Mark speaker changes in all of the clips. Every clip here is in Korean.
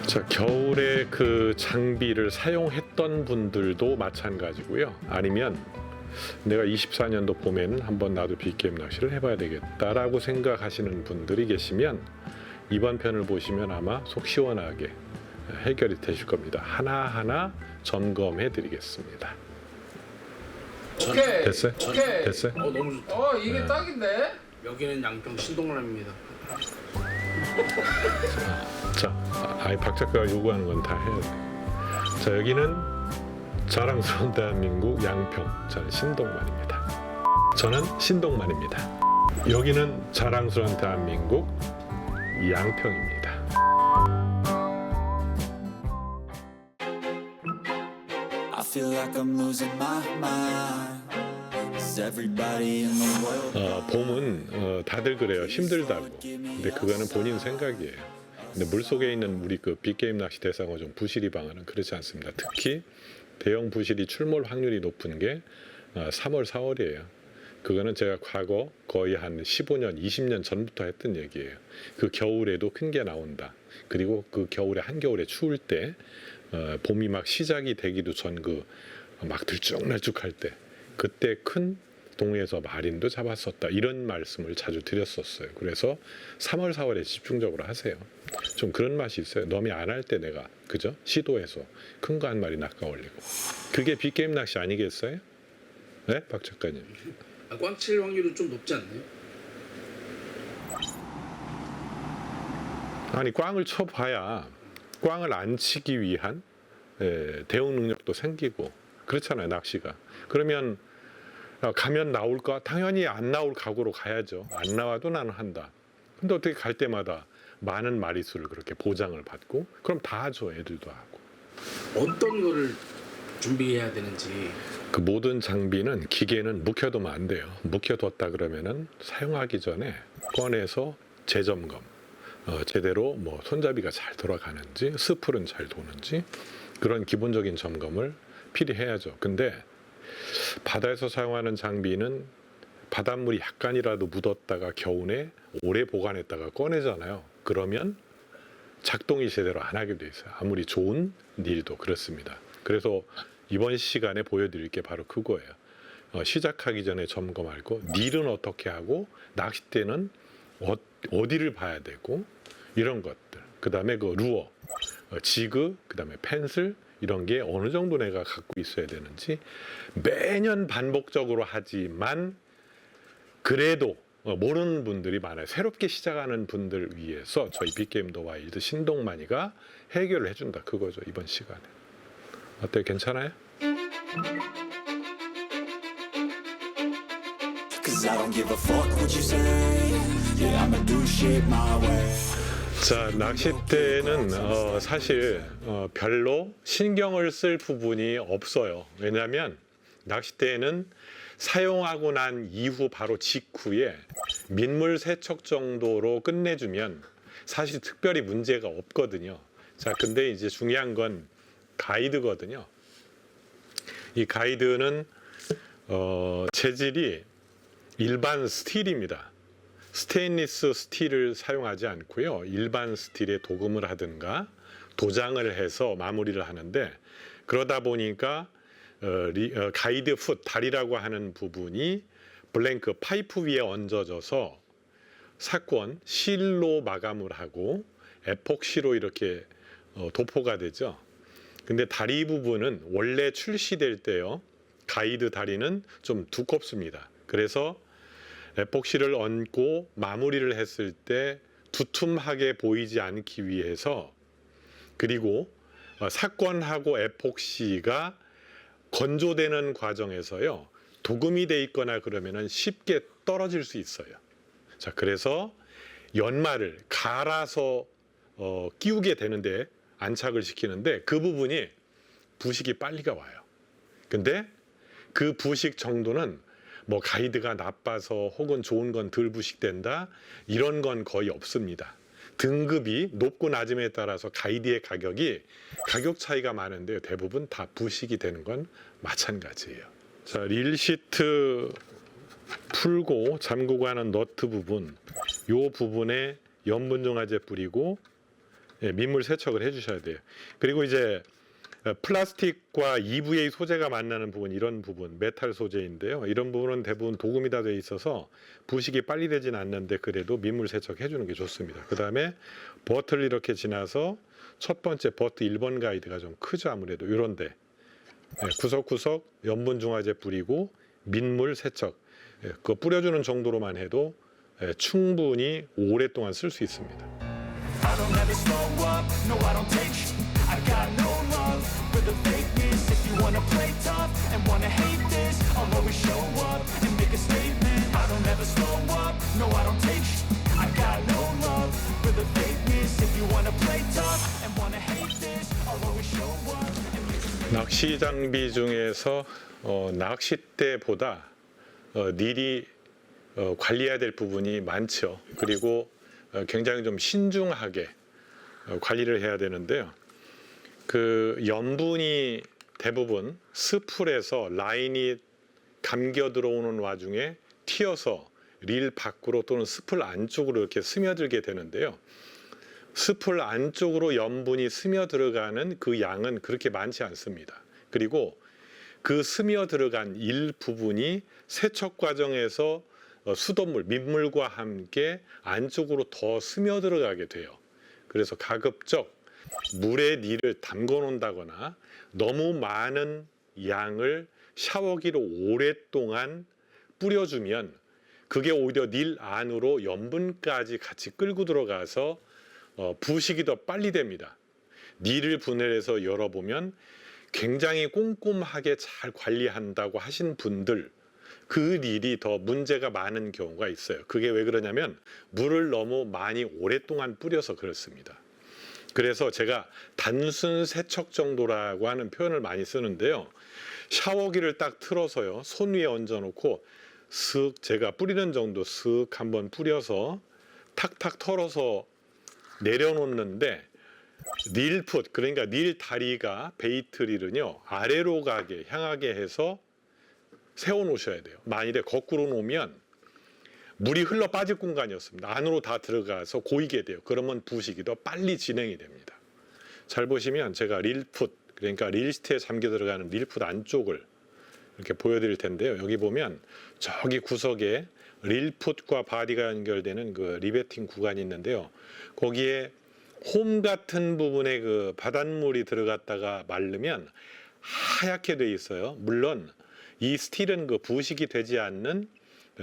Speaker 1: 자, 겨울에 그 장비를 사용했던 분들도 마찬가지고요. 아니면 내가 24년도 봄에는 한번 나도 빅게임 낚시를 해봐야 되겠다라고 생각하시는 분들이 계시면 이번 편을 보시면 아마 속 시원하게 해결이 되실 겁니다. 하나하나 점검해 드리겠습니다.
Speaker 2: 오케이.
Speaker 1: 됐어요?
Speaker 2: 오케이.
Speaker 1: 됐어요?
Speaker 3: 너무 좋다.
Speaker 2: 이게 딱인데.
Speaker 3: 여기는 양평 신동람입니다.
Speaker 1: 자, 박 작가가 요구하는 건 다 해야 돼. 자, 여기는 자랑스러운 대한민국 양평. 저는 신동만입니다. 저는 신동만입니다. 여기는 자랑스러운 대한민국 양평입니다.
Speaker 4: I feel like I'm losing my mind. Is everybody in the world?
Speaker 1: 봄은 다들 그래요. 힘들다고. 근데 그거는 본인 생각이에요. 근데 물속에 있는 우리 그 빅게임 낚시 대상어종 부시리 방어는 그렇지 않습니다. 특히 대형 부시리 출몰 확률이 높은 게 3월, 4월이에요. 그거는 제가 과거 거의 한 15년, 20년 전부터 했던 얘기예요. 그 겨울에도 큰 게 나온다. 그리고 그 겨울에 한겨울에 추울 때 봄이 막 시작이 되기도 전 그 막 들쭉날쭉할 때 그때 큰 동해에서 마린도 잡았었다. 이런 말씀을 자주 드렸었어요. 그래서 3월, 4월에 집중적으로 하세요. 좀 그런 맛이 있어요. 너무 안 할 때 내가 그죠? 시도해서 큰 거 한 마리 낚아 올리고. 그게 빅게임 낚시 아니겠어요? 네? 박 작가님.
Speaker 3: 꽝칠 확률은 좀 높지 않나요?
Speaker 1: 아니 꽝을 쳐봐야 꽝을 안 치기 위한 대응 능력도 생기고 그렇잖아요. 낚시가. 그러면 가면 나올까? 당연히 안 나올 각오로 가야죠. 안 나와도 나는 한다. 근데 어떻게 갈 때마다 많은 마리수를 그렇게 보장을 받고 그럼 다 하죠. 애들도 하고.
Speaker 3: 어떤 거를 준비해야 되는지.
Speaker 1: 그 모든 장비는 기계는 묵혀두면 안 돼요. 묵혀뒀다 그러면은 사용하기 전에 꺼내서 재점검. 제대로 뭐 손잡이가 잘 돌아가는지 스풀은 잘 도는지 그런 기본적인 점검을 필히 해야죠. 근데 바다에서 사용하는 장비는 바닷물이 약간이라도 묻었다가 겨우내 오래 보관했다가 꺼내잖아요. 그러면 작동이 제대로 안 하게 돼 있어요. 아무리 좋은 닐도 그렇습니다. 그래서 이번 시간에 보여드릴 게 바로 그거예요. 시작하기 전에 점검하고 닐은 어떻게 하고 낚싯대는 어디를 봐야 되고 이런 것들. 그 다음에 그 루어, 지그, 그 다음에 펜슬 이런 게 어느 정도 내가 갖고 있어야 되는지 매년 반복적으로 하지만 그래도 모르는 분들이 많아요. 새롭게 시작하는 분들 위해서 저희 빅게임 더 와일드 신동만이가 해결을 해준다. 그거죠. 이번 시간에. 어때요? 괜찮아요?
Speaker 4: Cause I don't give a fuck what you say. Yeah, I'ma do shit my way.
Speaker 1: 자, 낚싯대는 사실 별로 신경을 쓸 부분이 없어요. 왜냐하면 낚싯대는 사용하고 난 이후 바로 직후에 민물 세척 정도로 끝내주면 사실 특별히 문제가 없거든요. 자, 근데 이제 중요한 건 가이드거든요. 이 가이드는 재질이 일반 스틸입니다. 스테인리스 스틸을 사용하지 않고요. 일반 스틸에 도금을 하든가 도장을 해서 마무리를 하는데 그러다 보니까 가이드 풋, 다리라고 하는 부분이 블랭크 파이프 위에 얹어져서 사건 실로 마감을 하고 에폭시로 이렇게 도포가 되죠. 근데 다리 부분은 원래 출시될 때요. 가이드 다리는 좀 두껍습니다. 그래서 에폭시를 얹고 마무리를 했을 때 두툼하게 보이지 않기 위해서 그리고 사건하고 에폭시가 건조되는 과정에서요. 도금이 돼 있거나 그러면은 쉽게 떨어질 수 있어요. 자, 그래서 연말을 갈아서 끼우게 되는데 안착을 시키는데 그 부분이 부식이 빨리가 와요. 근데 그 부식 정도는 뭐 가이드가 나빠서 혹은 좋은 건 덜 부식된다 이런 건 거의 없습니다. 등급이 높고 낮음에 따라서 가이드의 가격 차이가 많은데요. 대부분 다 부식이 되는 건 마찬가지예요. 자, 릴 시트 풀고 잠그고 하는 너트 부분, 이 부분에 염분 정화제 뿌리고 예, 민물 세척을 해주셔야 돼요. 그리고 이제 플라스틱과 EVA 소재가 만나는 부분, 이런 부분 메탈 소재인데요. 이런 부분은 대부분 도금이 다 돼 있어서 부식이 빨리 되진 않는데 그래도 민물 세척해 주는 게 좋습니다. 그 다음에 버트를 이렇게 지나서 첫 번째 버트 1번 가이드가 좀 크죠. 아무래도 이런데 구석구석 염분 중화제 뿌리고 민물 세척, 그거 뿌려주는 정도로만 해도 충분히 오랫동안 쓸 수 있습니다.
Speaker 4: I don't ever slow up, no I don't take sh- I got no love for the fakeness. If you wanna play tough and wanna hate this, I'll always show up and make a statement. I don't ever slow up, no I don't take sh- I got no love for the fakeness. If you wanna play tough and wanna hate this, I'll always show up and make a statement.
Speaker 1: 낚시 장비 중에서 낚싯대보다 닐이 관리해야 될 부분이 많죠. 그리고 굉장히 좀 신중하게 관리를 해야 되는데요. 그 염분이 대부분 스풀에서 라인이 감겨 들어오는 와중에 튀어서 릴 밖으로 또는 스풀 안쪽으로 이렇게 스며들게 되는데요. 스풀 안쪽으로 염분이 스며 들어가는 그 양은 그렇게 많지 않습니다. 그리고 그 스며 들어간 일부분이 세척 과정에서 수돗물, 민물과 함께 안쪽으로 더 스며 들어가게 돼요. 그래서 가급적 물에 닐을 담궈 놓는다거나 너무 많은 양을 샤워기로 오랫동안 뿌려주면 그게 오히려 닐 안으로 염분까지 같이 끌고 들어가서 부식이 더 빨리 됩니다. 닐을 분해해서 열어보면 굉장히 꼼꼼하게 잘 관리한다고 하신 분들, 그 닐이 더 문제가 많은 경우가 있어요. 그게 왜 그러냐면 물을 너무 많이 오랫동안 뿌려서 그렇습니다. 그래서 제가 단순 세척 정도라고 하는 표현을 많이 쓰는데요. 샤워기를 딱 틀어서요, 손 위에 얹어놓고 슥 제가 뿌리는 정도 슥 한번 뿌려서 탁탁 털어서 내려놓는데 닐풋, 그러니까 닐 다리가 베이트 릴은요 아래로 향하게 해서 세워 놓으셔야 돼요. 만일에 거꾸로 놓으면 물이 흘러 빠질 공간이었습니다. 안으로 다 들어가서 고이게 돼요. 그러면 부식이 더 빨리 진행이 됩니다. 잘 보시면 제가 릴풋, 그러니까 릴시트에 잠겨 들어가는 릴풋 안쪽을 이렇게 보여드릴 텐데요. 여기 보면 저기 구석에 릴풋과 바디가 연결되는 그 리베팅 구간이 있는데요. 거기에 홈 같은 부분에 그 바닷물이 들어갔다가 마르면 하얗게 돼 있어요. 물론 이 스틸은 그 부식이 되지 않는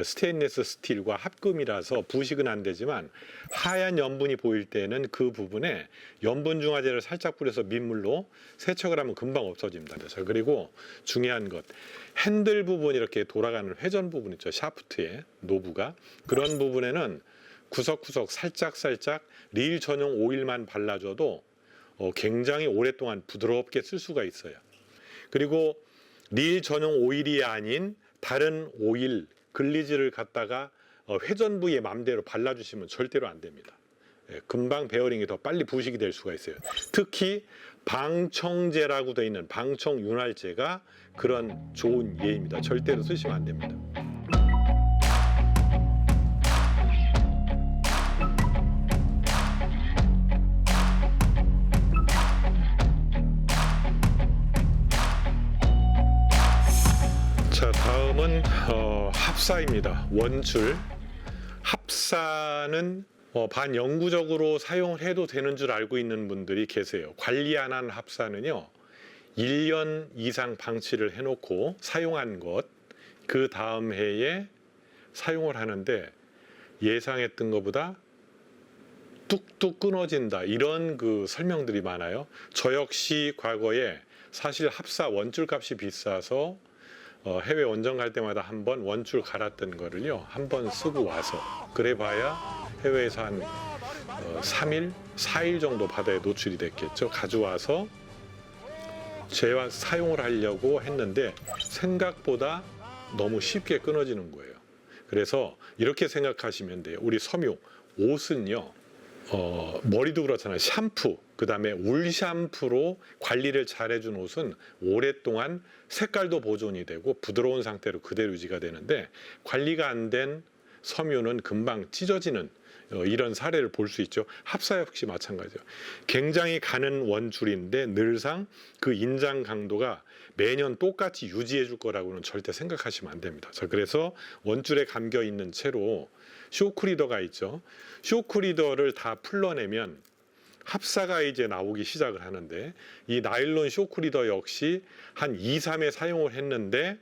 Speaker 1: 스테인리스 스틸과 합금이라서 부식은 안 되지만 하얀 염분이 보일 때는 그 부분에 염분 중화제를 살짝 뿌려서 민물로 세척을 하면 금방 없어집니다. 그래서 그리고 중요한 것, 핸들 부분 이렇게 돌아가는 회전 부분 있죠. 샤프트에 노브가, 그런 부분에는 구석구석 살짝 릴 전용 오일만 발라줘도 굉장히 오랫동안 부드럽게 쓸 수가 있어요. 그리고 릴 전용 오일이 아닌 다른 오일, 글리즈를 갖다가 회전 부위에 맘대로 발라주시면 절대로 안 됩니다. 금방 베어링이 더 빨리 부식이 될 수가 있어요. 특히 방청제라고 되어 있는 방청 윤활제가 그런 좋은 예입니다. 절대로 쓰시면 안 됩니다. 자, 다음은 합사입니다. 원줄. 합사는 반영구적으로 사용을 해도 되는 줄 알고 있는 분들이 계세요. 관리 안 한 합사는요, 1년 이상 방치를 해놓고 사용한 것, 그 다음 해에 사용을 하는데 예상했던 것보다 뚝뚝 끊어진다, 이런 그 설명들이 많아요. 저 역시 과거에 사실 합사 원줄 값이 비싸서 해외 원정 갈 때마다 한번 원줄 갈았던 거를요, 한번 쓰고 와서 그래봐야 해외에서 한 3일, 4일 정도 바다에 노출이 됐겠죠. 가져와서 사용을 하려고 했는데 생각보다 너무 쉽게 끊어지는 거예요. 그래서 이렇게 생각하시면 돼요. 우리 섬유, 옷은요, 머리도 그렇잖아요. 샴푸, 그 다음에 울 샴푸로 관리를 잘 해준 옷은 오랫동안 색깔도 보존이 되고 부드러운 상태로 그대로 유지가 되는데, 관리가 안 된 섬유는 금방 찢어지는 이런 사례를 볼 수 있죠. 합사 역시 마찬가지죠. 굉장히 가는 원줄인데 늘상 그 인장 강도가 매년 똑같이 유지해 줄 거라고는 절대 생각하시면 안 됩니다. 자, 그래서 원줄에 감겨 있는 채로 쇼크리더가 있죠. 쇼크리더를 다 풀러내면 합사가 이제 나오기 시작을 하는데, 이 나일론 쇼크리더 역시 한 2, 3회 사용을 했는데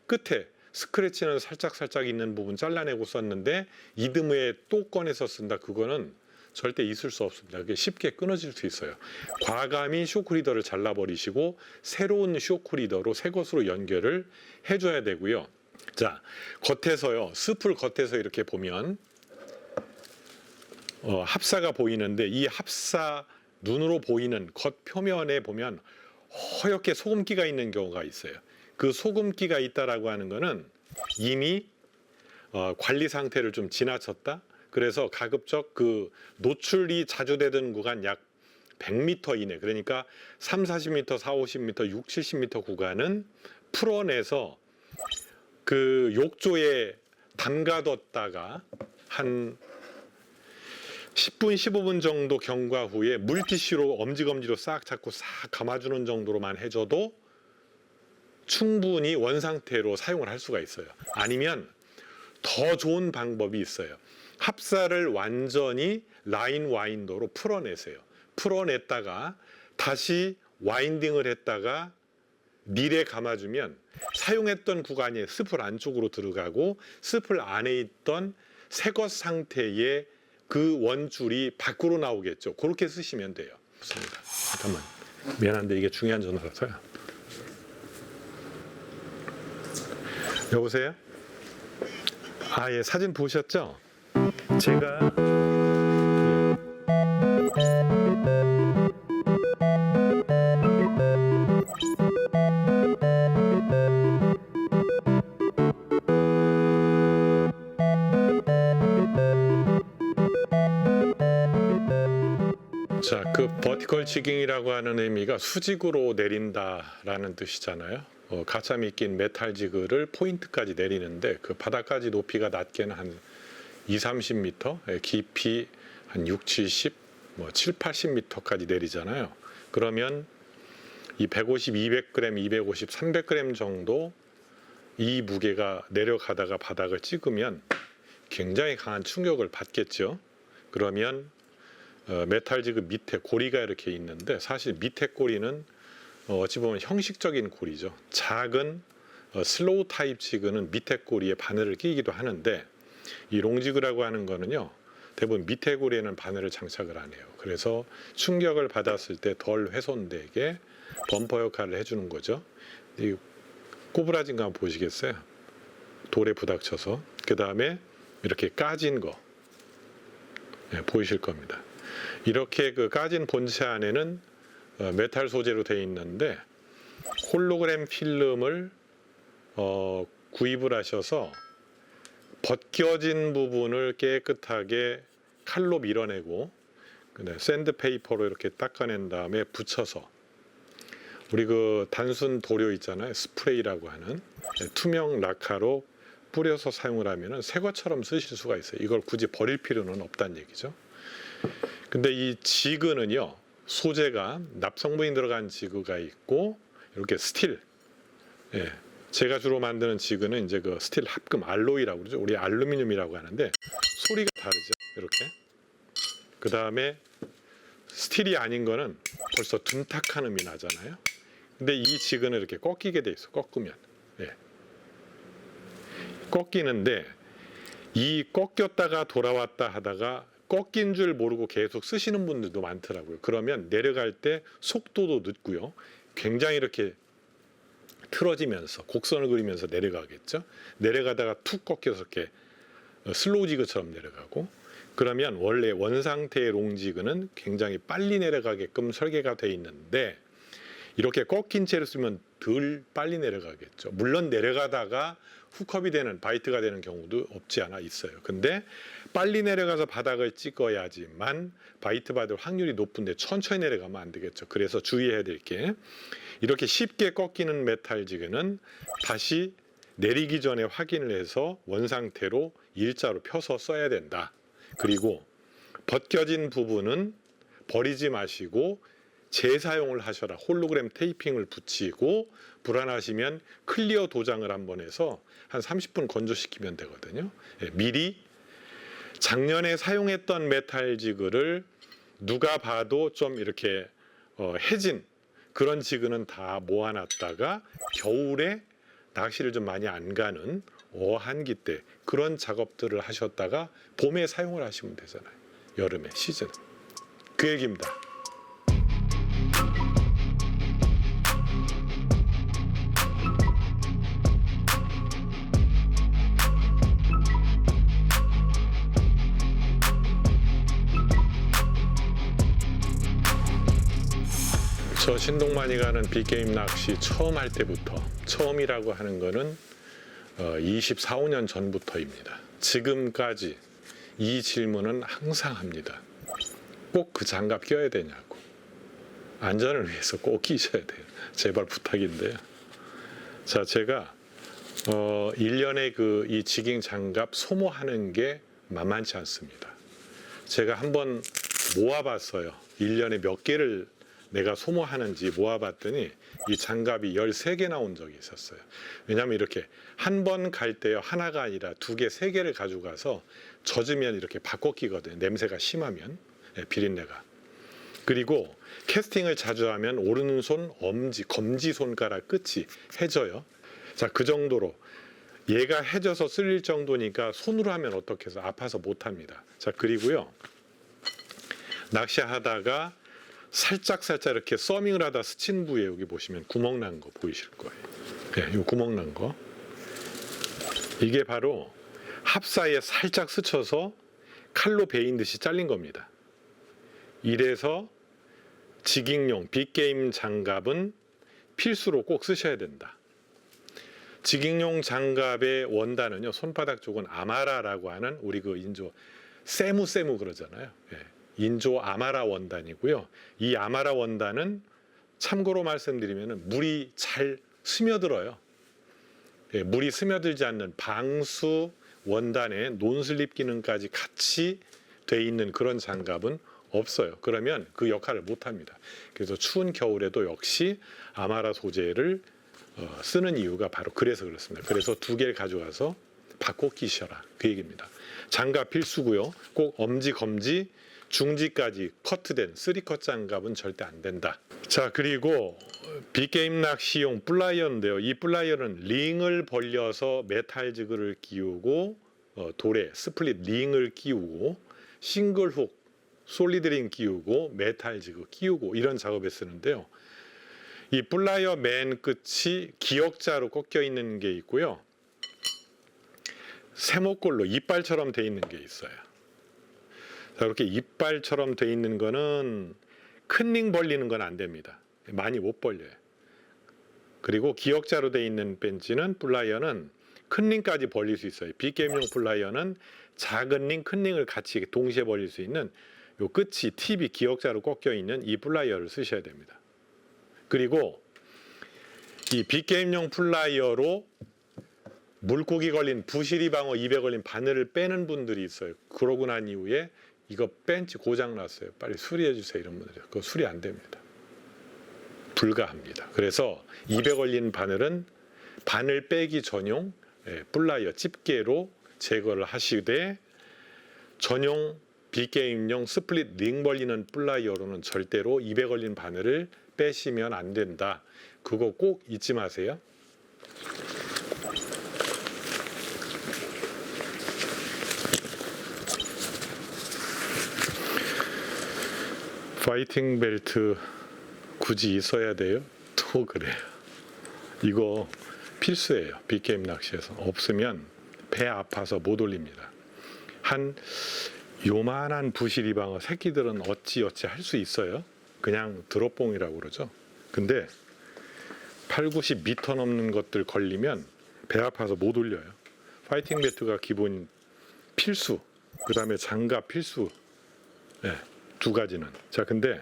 Speaker 1: 끝에 스크래치는 살짝 있는 부분 잘라내고 썼는데 이듬해 또 꺼내서 쓴다. 그거는 절대 있을 수 없습니다. 그게 쉽게 끊어질 수 있어요. 과감히 쇼크리더를 잘라버리시고 새로운 쇼크리더로 새 것으로 연결을 해줘야 되고요. 자, 겉에서요, 스풀 겉에서 이렇게 보면 합사가 보이는데, 이 합사 눈으로 보이는 겉 표면에 보면 허옇게 소금기가 있는 경우가 있어요. 그 소금기가 있다라고 하는 거는 이미 관리 상태를 좀 지나쳤다. 그래서 가급적 그 노출이 자주 되던 구간 약 100m 이내, 그러니까 3, 40m, 4, 50m, 6, 70m 구간은 풀어내서 그 욕조에 담가뒀다가 한 10분, 15분 정도 경과 후에 물티슈로 엄지검지로 싹 잡고 싹 감아주는 정도로만 해줘도 충분히 원상태로 사용을 할 수가 있어요. 아니면 더 좋은 방법이 있어요. 합사를 완전히 라인 와인더로 풀어내세요. 풀어냈다가 다시 와인딩을 했다가 닐에 감아주면 사용했던 구간이 스풀 안쪽으로 들어가고 스풀 안에 있던 새것 상태의 그 원줄이 밖으로 나오겠죠. 그렇게 쓰시면 돼요. 좋습니다. 잠깐만. 미안한데 이게 중요한 전화라서요. 여보세요? 아, 예, 사진 보셨죠? 제가 자, 그 버티컬 지깅이라고 하는 의미가 수직으로 내린다라는 뜻이잖아요. 가참이 낀 메탈 지그를 포인트까지 내리는데 그 바닥까지 높이가 낮게는 한 2, 30m, 깊이 한 6, 70, 뭐 7, 80m까지 내리잖아요. 그러면 이 150, 200g, 250, 300g 정도 이 무게가 내려가다가 바닥을 찍으면 굉장히 강한 충격을 받겠죠. 그러면 메탈 지그 밑에 고리가 이렇게 있는데, 사실 밑에 고리는 어찌 보면 형식적인 고리죠. 작은 슬로우 타입 지그는 밑에 고리에 바늘을 끼기도 하는데, 이 롱지그라고 하는 거는요, 대부분 밑에 고리에는 바늘을 장착을 안 해요. 그래서 충격을 받았을 때 덜 훼손되게 범퍼 역할을 해주는 거죠. 이 꼬부라진 거 한번 보시겠어요? 돌에 부닥쳐서. 그 다음에 이렇게 까진 거, 네, 보이실 겁니다. 이렇게 그 까진 본체 안에는 메탈 소재로 되어 있는데 홀로그램 필름을 구입을 하셔서 벗겨진 부분을 깨끗하게 칼로 밀어내고 샌드페이퍼로 이렇게 닦아낸 다음에 붙여서, 우리 그 단순 도료 있잖아요, 스프레이라고 하는 투명 라카로 뿌려서 사용을 하면은 새 것처럼 쓰실 수가 있어요. 이걸 굳이 버릴 필요는 없다는 얘기죠. 근데 이 지그는요, 소재가 납성분이 들어간 지그가 있고 이렇게 스틸, 예, 제가 주로 만드는 지그는 이제 그 스틸 합금 알로이라고 그러죠. 우리 알루미늄이라고 하는데 소리가 다르죠. 이렇게. 그 다음에 스틸이 아닌 거는 벌써 둔탁한 음이 나잖아요. 근데 이 지그는 이렇게 꺾이게 돼 있어. 꺾으면, 예, 꺾이는데 이 꺾였다가 돌아왔다 하다가 꺾인 줄 모르고 계속 쓰시는 분들도 많더라고요. 그러면 내려갈 때 속도도 늦고요, 굉장히 이렇게 틀어지면서 곡선을 그리면서 내려가겠죠. 내려가다가 툭 꺾여서 이렇게 슬로우 지그처럼 내려가고, 그러면 원래 원상태의 롱지그는 굉장히 빨리 내려가게끔 설계가 되어 있는데 이렇게 꺾인 채로 쓰면 덜 빨리 내려가겠죠. 물론 내려가다가 훅업이 되는, 바이트가 되는 경우도 없지 않아 있어요. 근데 빨리 내려가서 바닥을 찍어야지만 바이트 받을 확률이 높은데 천천히 내려가면 안 되겠죠. 그래서 주의해야 될 게, 이렇게 쉽게 꺾이는 메탈 지그는 다시 내리기 전에 확인을 해서 원상태로 일자로 펴서 써야 된다. 그리고 벗겨진 부분은 버리지 마시고 재사용을 하셔라. 홀로그램 테이핑을 붙이고 불안하시면 클리어 도장을 한번 해서 한 30분 건조시키면 되거든요. 예, 미리 작년에 사용했던 메탈 지그를 누가 봐도 좀 이렇게 해진 그런 지그는 다 모아놨다가 겨울에 낚시를 좀 많이 안 가는 어한기 때 그런 작업들을 하셨다가 봄에 사용을 하시면 되잖아요. 여름에 시즌. 그 얘기입니다. 저 신동만이 가는 빅게임 낚시 처음 할 때부터, 처음이라고 하는 거는 24, 5년 전부터입니다. 지금까지 이 질문은 항상 합니다. 꼭 그 장갑 껴야 되냐고. 안전을 위해서 꼭 끼셔야 돼요. 제발 부탁인데요. 자, 제가 1년에 이 지깅 장갑 소모하는 게 만만치 않습니다. 제가 한번 모아봤어요. 1년에 몇 개를 내가 소모하는지 모아봤더니 이 장갑이 13개 나온 적이 있었어요. 왜냐하면 이렇게 한 번 갈 때요, 하나가 아니라 2개, 3개를 가져가서 젖으면 이렇게 바꿔 끼거든요. 냄새가 심하면, 비린내가. 그리고 캐스팅을 자주 하면 오른손 검지 손가락 끝이 해져요. 자, 그 정도로 얘가 해져서 쓸릴 정도니까 손으로 하면 어떻게 해서 아파서 못 합니다. 자, 그리고요, 낚시하다가 살짝 이렇게 서밍을 하다 스친 부위에 여기 보시면 구멍 난 거 보이실 거예요. 네, 이 구멍 난 거. 이게 바로 합 사이에 살짝 스쳐서 칼로 베인 듯이 잘린 겁니다. 이래서 지깅용 빅게임 장갑은 필수로 꼭 쓰셔야 된다. 지깅용 장갑의 원단은요, 손바닥 쪽은 아마라라고 하는 우리 그 인조 세무 그러잖아요. 예. 인조 아마라 원단이고요. 이 아마라 원단은 참고로 말씀드리면 물이 잘 스며들어요. 예, 물이 스며들지 않는 방수 원단에 논슬립 기능까지 같이 돼 있는 그런 장갑은 없어요. 그러면 그 역할을 못 합니다. 그래서 추운 겨울에도 역시 아마라 소재를 쓰는 이유가 바로 그래서 그렇습니다. 그래서 2개를 가져가서 바꿔 끼셔라. 그 얘기입니다. 장갑 필수고요. 꼭 엄지, 검지, 중지까지 커트된 3컷 장갑은 절대 안 된다. 자, 그리고 빅게임 낚시용 플라이어인데요. 이 플라이어는 링을 벌려서 메탈 지그를 끼우고 돌에 스플릿 링을 끼우고 싱글훅 솔리드 링 끼우고 메탈 지그 끼우고 이런 작업에 쓰는데요. 이 플라이어 맨 끝이 기역자로 꺾여 있는 게 있고요. 세모꼴로 이빨처럼 돼 있는 게 있어요. 자, 이렇게 이빨처럼 돼 있는 거는 큰 링 벌리는 건 안 됩니다. 많이 못 벌려요. 그리고 기역자로 돼 있는 벤치는 플라이어는 큰 링까지 벌릴 수 있어요. 빅게임용 플라이어는 작은 링, 큰 링을 같이 동시에 벌릴 수 있는 요 끝이 팁이 기역자로 꺾여 있는 이 플라이어를 쓰셔야 됩니다. 그리고 이 빅게임용 플라이어로 물고기 걸린 부시리 방어 입에 걸린 바늘을 빼는 분들이 있어요. 그러고 난 이후에 이거 벤치 고장 났어요. 빨리 수리해 주세요. 이런 분들이. 그거 수리 안 됩니다. 불가합니다. 그래서 입에 걸린 바늘은 바늘 빼기 전용 플라이어 집게로 제거를 하시되 전용 빅게임용 스플릿 링 벌리는 플라이어로는 절대로 입에 걸린 바늘을 빼시면 안 된다. 그거 꼭 잊지 마세요. 파이팅 벨트 굳이 있어야 돼요? 또 그래요. 이거 필수예요. 빅게임 낚시에서. 없으면 배 아파서 못 올립니다. 한 요만한 부시리방어 새끼들은 어찌 할 수 있어요. 그냥 드롭봉이라고 그러죠. 근데 8, 90m 넘는 것들 걸리면 배 아파서 못 올려요. 파이팅 벨트가 기본 필수. 그 다음에 장갑 필수. 네, 2가지는. 자, 근데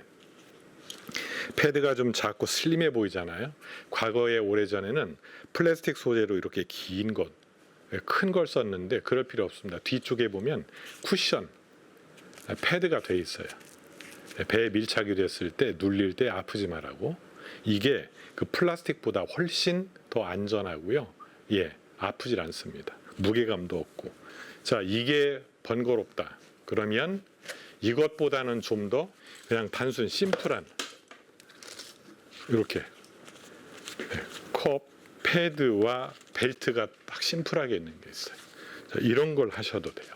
Speaker 1: 패드가 좀 작고 슬림해 보이잖아요. 과거에 오래전에는 플라스틱 소재로 이렇게 긴 것, 큰 걸 썼는데 그럴 필요 없습니다. 뒤쪽에 보면 쿠션, 패드가 돼 있어요. 배에 밀착이 됐을 때 눌릴 때 아프지 말라고. 이게 그 플라스틱보다 훨씬 더 안전하고요. 아프질 않습니다. 무게감도 없고. 자, 이게 번거롭다. 그러면 이것보다는 좀 더 그냥 단순 심플한 이렇게 컵, 패드와 벨트가 딱 심플하게 있는 게 있어요. 자, 이런 걸 하셔도 돼요.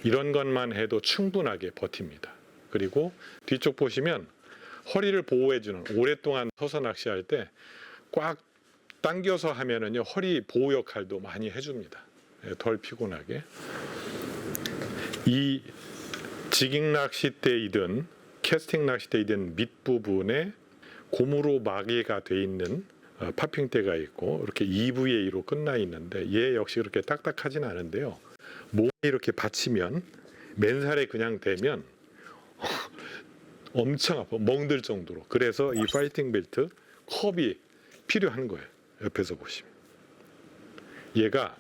Speaker 1: 이런 것만 해도 충분하게 버팁니다. 그리고 뒤쪽 보시면 허리를 보호해주는, 오랫동안 서서 낚시할 때 꽉 당겨서 하면은요 허리 보호 역할도 많이 해줍니다. 덜 피곤하게. 이 지깅 낚싯대이든 캐스팅 낚싯대이든 밑부분에 고무로 마개가 돼 있는 파핑대가 있고 이렇게 EVA로 끝나 있는데 얘 역시 그렇게 딱딱하진 않은데요. 몸에 이렇게 받치면 맨살에 그냥 대면 엄청 아파, 멍들 정도로. 그래서 이 파이팅 벨트 컵이 필요한 거예요. 옆에서 보시면 얘가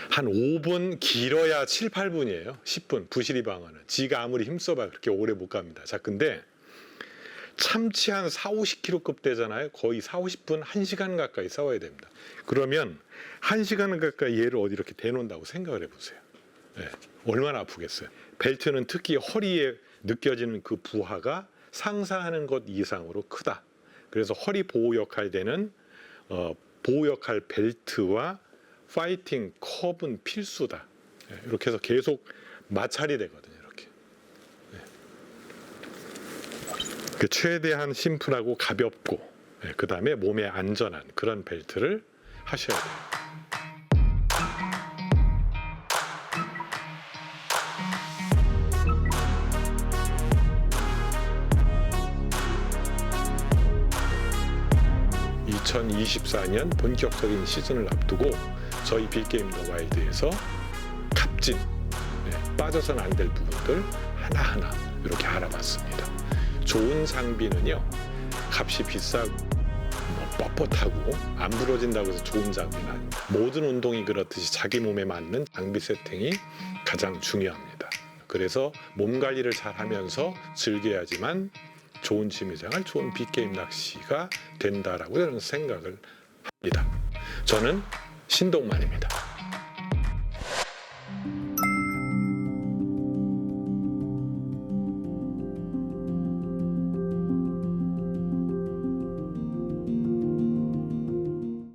Speaker 1: 한 5분, 길어야 7, 8분이에요. 10분 부시리 방어는 지가 아무리 힘써봐 그렇게 오래 못 갑니다. 자, 근데 참치 한 4, 50kg급 되잖아요. 거의 4, 50분, 1시간 가까이 싸워야 됩니다. 그러면 1시간 가까이 얘를 어디 이렇게 대놓는다고 생각을 해보세요. 얼마나 아프겠어요. 벨트는 특히 허리에 느껴지는 그 부하가 상상하는 것 이상으로 크다. 그래서 허리 보호 역할 되는 보호 역할 벨트와 파이팅 컵은 필수다. 이렇게 해서 계속 마찰이 되거든요. 이렇게. 그 최대한 심플하고 가볍고 그 다음에 몸에 안전한 그런 벨트를 하셔야 돼요. (2024년) 본격적인 시즌을 앞두고 저희 빅게임 더 와일드에서 값진 빠져서는 안 될 부분들 하나하나 이렇게 알아봤습니다. 좋은 장비는요 값이 비싸고 뻣뻣하고 안 부러진다고 해서 좋은 장비는 아닙니다. 모든 운동이 그렇듯이 자기 몸에 맞는 장비 세팅이 가장 중요합니다. 그래서 몸 관리를 잘 하면서 즐겨야지만 좋은 취미생활, 좋은 빅게임 낚시가 된다라고 저는 생각을 합니다. 저는 신동만입니다.